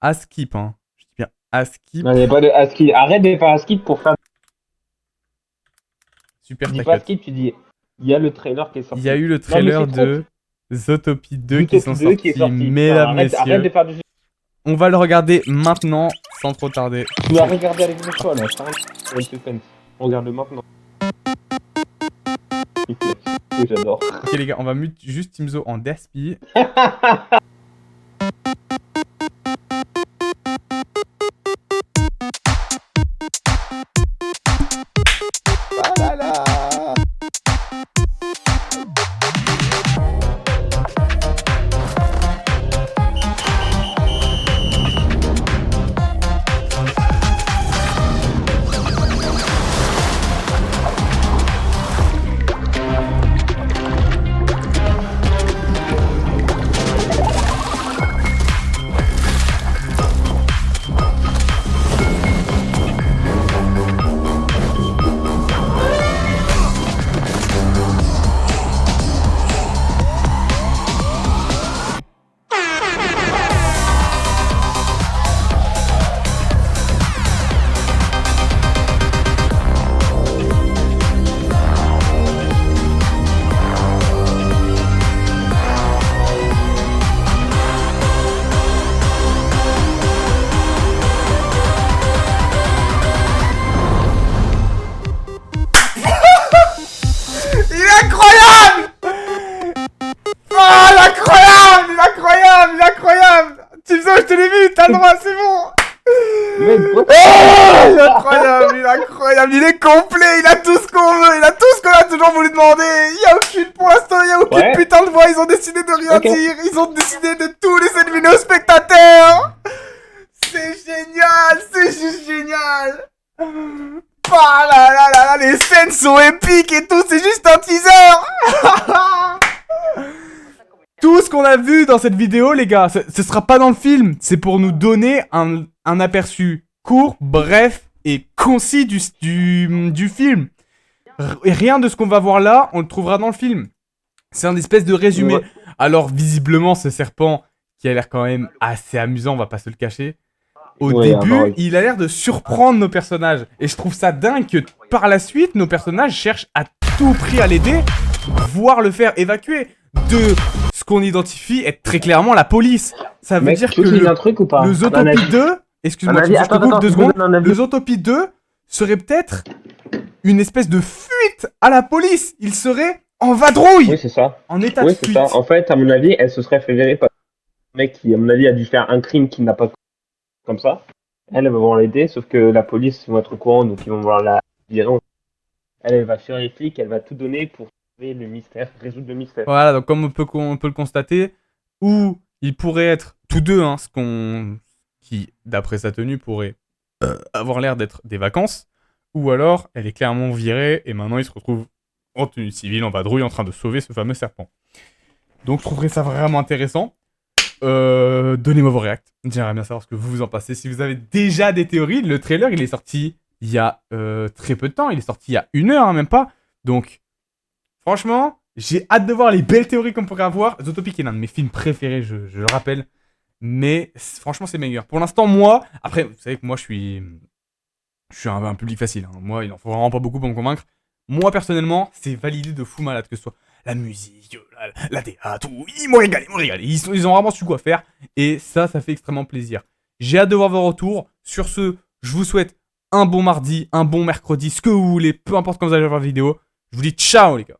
à skip, hein. Je dis bien à skip. Non, il n'y a pas de ASCII. Arrête de faire ASCII pour faire. Super Tu dis ta pas cut. ASCII, tu dis. Il y a le trailer qui est Il y a sorti. eu le Non, mais trailer c'est trop. de Zootopie 2 qui sont Zootopie 2 qui est sortis, sorti. Putain, mesdames, arrête de messieurs. faire du. On va le regarder maintenant, sans trop tarder. Tu vas regarder avec le choix là. C'est un suspense. Regarde-le maintenant. Oui, j'adore. Ok les gars, on va mute juste Timzo en DSP. Ah là là. Il est incroyable! Ah, il est incroyable! Il est incroyable! Il est incroyable! Timzo, je te l'ai vu, t'as le droit, c'est bon! Mec, Oh, il est incroyable, il est incroyable, il est complet, il a tout ce qu'on veut, il a tout ce qu'on a toujours voulu demander. Il y a aucune, pour l'instant, il y a aucune Ouais. putain de voix, ils ont décidé de rien Ok. dire, ils ont décidé de tout laisser deviner aux spectateurs. C'est génial, c'est juste génial. Ah là là là là, les scènes sont épiques et tout, c'est juste un teaser. Tout ce qu'on a vu dans cette vidéo, les gars, ce sera pas dans le film. C'est pour nous donner un aperçu court, bref et concis du film. Et rien de ce qu'on va voir là, on le trouvera dans le film. C'est un espèce de résumé. Ouais. Alors, visiblement, ce serpent, qui a l'air quand même assez amusant, on va pas se le cacher. Au Ouais, début, bah oui. il a l'air de surprendre nos personnages. Et je trouve ça dingue que par la suite, nos personnages cherchent à tout prix à l'aider, voire le faire évacuer de ce qu'on identifie être très clairement la police. Ça veut Mec, dire tu que veux que je dise un truc ou pas? le Un Zootopie avis. 2, excuse-moi, Un je avis. te Attends, coupe attends, 2 je secondes. donne un avis. Le Zootopie 2 serait peut-être une espèce de fuite à la police. Il serait en vadrouille, Oui, c'est ça. en état Oui, de c'est fuite. ça. En fait, à mon avis, elle se serait fait virer par un mec qui, à mon avis, a dû faire un crime qu'il n'a pas comme ça. Elle va vouloir l'aider, sauf que la police ils vont être au courant, donc ils vont vouloir la virer. Elle va fuir les flics, elle va tout donner pour trouver le mystère, résoudre le mystère. Voilà, donc comme on peut le constater, ou ils pourraient être tous deux, hein, qui, d'après sa tenue, pourrait avoir l'air d'être des vacances, ou alors elle est clairement virée et maintenant il se retrouve en tenue civile, en vadrouille, en train de sauver ce fameux serpent. Donc je trouverais ça vraiment intéressant. Donnez-moi vos réacts. J'aimerais bien savoir ce que vous en pensez. Si vous avez déjà des théories, le trailer il est sorti il y a très peu de temps. Il est sorti il y a 1 heure, hein, même pas. Donc, franchement, j'ai hâte de voir les belles théories qu'on pourrait avoir. Zootopie est l'un de mes films préférés, je le rappelle. Mais franchement, c'est meilleur. Pour l'instant, moi, après, vous savez que moi, je suis un public facile. Hein. Moi, il en faut vraiment pas beaucoup pour me convaincre. Moi, personnellement, c'est validé de fou malade que ce soit la musique, la DA, tout. Ils m'ont régalé, ils m'ont régalé. Ils ont vraiment su quoi faire. Et ça fait extrêmement plaisir. J'ai hâte de voir vos retours. Sur ce, je vous souhaite un bon mardi, un bon mercredi, ce que vous voulez, peu importe quand vous allez voir la vidéo. Je vous dis ciao, les gars.